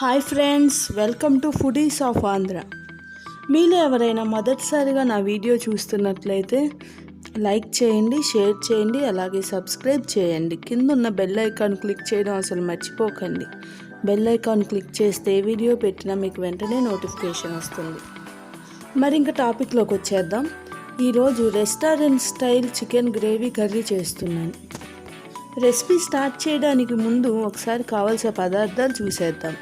Hi friends, welcome to foodies of Andhra. మీలో ఎవరైనా మొదటిసారిగా నా వీడియో చూస్తున్నట్లయితే లైక్ చేయండి, షేర్ చేయండి, అలాగే సబ్స్క్రైబ్ చేయండి. కింద ఉన్న బెల్ ఐకాన్ క్లిక్ చేయడం అసలు మర్చిపోకండి. బెల్ ఐకాన్ క్లిక్ చేస్తే ఏ వీడియో పెట్టినా మీకు వెంటనే నోటిఫికేషన్ వస్తుంది. మరి ఇంకా టాపిక్లోకి వచ్చేద్దాం. ఈరోజు restaurant style chicken gravy curry చేస్తున్నాను. రెసిపీ స్టార్ట్ చేయడానికి ముందు ఒకసారి కావాల్సిన పదార్థాలు చూసేద్దాం.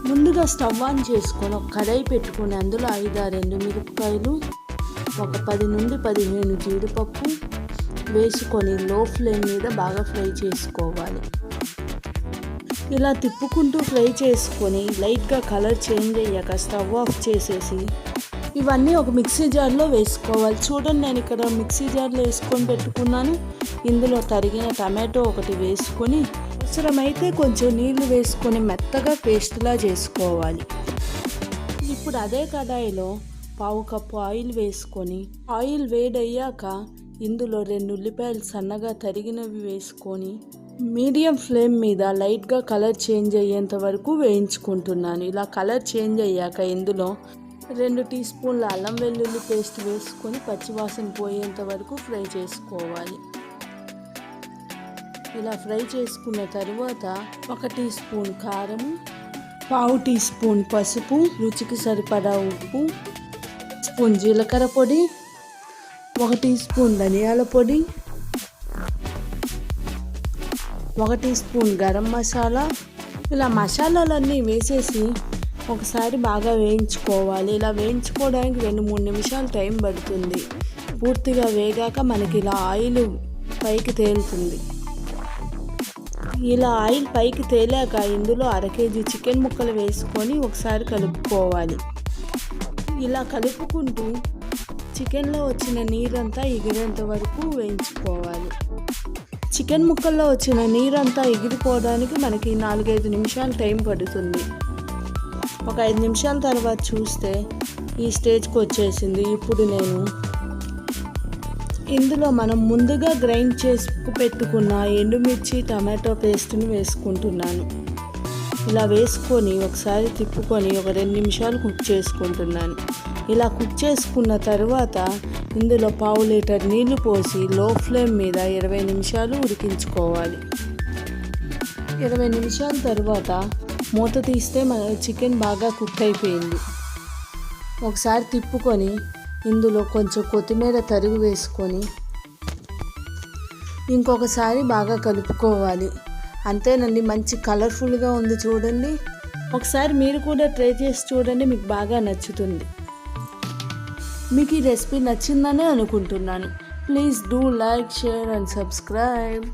ముందుగా స్టవ్ ఆన్ చేసుకొని ఒక కడాయి పెట్టుకొని అందులో 5-6 ఎండుమిరపకాయలు, ఒక 10 నుండి 15 జీడిపప్పు వేసుకొని లో ఫ్లేమ్ మీద బాగా ఫ్రై చేసుకోవాలి. ఇలా తిప్పుకుంటూ ఫ్రై చేసుకొని లైట్గా కలర్ చేంజ్ అయ్యాక స్టవ్ ఆఫ్ చేసేసి ఇవన్నీ ఒక మిక్సీ జార్లో వేసుకోవాలి. చూడండి, నేను ఇక్కడ మిక్సీ జార్లో వేసుకొని పెట్టుకున్నాను. ఇందులో తరిగిన టమాటో ఒకటి వేసుకొని అవసరమైతే కొంచెం నీళ్లు వేసుకొని మెత్తగా పేస్ట్లా చేసుకోవాలి. ఇప్పుడు అదే కడాయిలో 1/2 కప్పు ఆయిల్ వేసుకొని ఆయిల్ వేడయ్యాక ఇందులో 2 ఉల్లిపాయలు సన్నగా తరిగినవి వేసుకొని మీడియం ఫ్లేమ్ మీద లైట్గా కలర్ చేంజ్ అయ్యేంత వరకు వేయించుకుంటున్నాను. ఇలా కలర్ చేంజ్ అయ్యాక ఇందులో 2 టీ స్పూన్ల అల్లం వెల్లుల్లి పేస్ట్ వేసుకొని పచ్చివాసన పోయేంత వరకు ఫ్రై చేసుకోవాలి. ఇలా ఫ్రై చేసుకున్న తర్వాత 1 టీ స్పూన్ కారము, 1/2 టీ స్పూన్ పసుపు, రుచికి సరిపడా ఉప్పు, స్పూన్ జీలకర్ర పొడి, 1 టీ స్పూన్ ధనియాల పొడి, 1 టీ స్పూన్ గరం మసాలా. ఇలా మసాలాలన్నీ వేసేసి ఒకసారి బాగా వేయించుకోవాలి. ఇలా వేయించుకోవడానికి 2-3 నిమిషాలు టైం పడుతుంది. పూర్తిగా వేగాక మనకి ఇలా ఆయిల్ పైకి తేలుతుంది. ఇలా ఆయిల్ పైకి తేలాక ఇందులో 1/2 కేజీ చికెన్ ముక్కలు వేసుకొని ఒకసారి కలుపుకోవాలి. ఇలా కలుపుకుంటూ చికెన్లో వచ్చిన నీరంతా ఎగిరేంత వరకు వేయించుకోవాలి. చికెన్ ముక్కల్లో వచ్చిన నీరంతా ఎగిరిపోవడానికి మనకి 4-5 నిమిషాలు టైం పడుతుంది. ఒక 5 నిమిషాల తర్వాత చూస్తే ఈ స్టేజ్కి వచ్చేసింది. ఇప్పుడు నేను ఇందులో మనం ముందుగా గ్రైండ్ చేసి పెట్టుకున్న ఎండుమిర్చి టమాటో పేస్ట్ని వేసుకుంటున్నాను. ఇలా వేసుకొని ఒకసారి తిప్పుకొని ఒక 2 నిమిషాలు కుక్ చేసుకుంటున్నాను. ఇలా కుక్ చేసుకున్న తర్వాత ఇందులో 1/2 లీటర్ నీళ్లు పోసి లో ఫ్లేమ్ మీద 20 నిమిషాలు ఉడికించుకోవాలి. 20 నిమిషాల తర్వాత మూత తీస్తే మన చికెన్ బాగా కుక్ అయిపోయింది. ఒకసారి తిప్పుకొని ఇందులో కొంచెం కొత్తిమీర తరుగు వేసుకొని ఇంకొకసారి బాగా కలుపుకోవాలి. అంతేనండి, మంచి కలర్ఫుల్గా ఉంది చూడండి. ఒకసారి మీరు కూడా ట్రై చేసి చూడండి, మీకు బాగా నచ్చుతుంది. మీకు ఈ రెసిపీ నచ్చిందనే అనుకుంటున్నాను. Please do like, share and subscribe.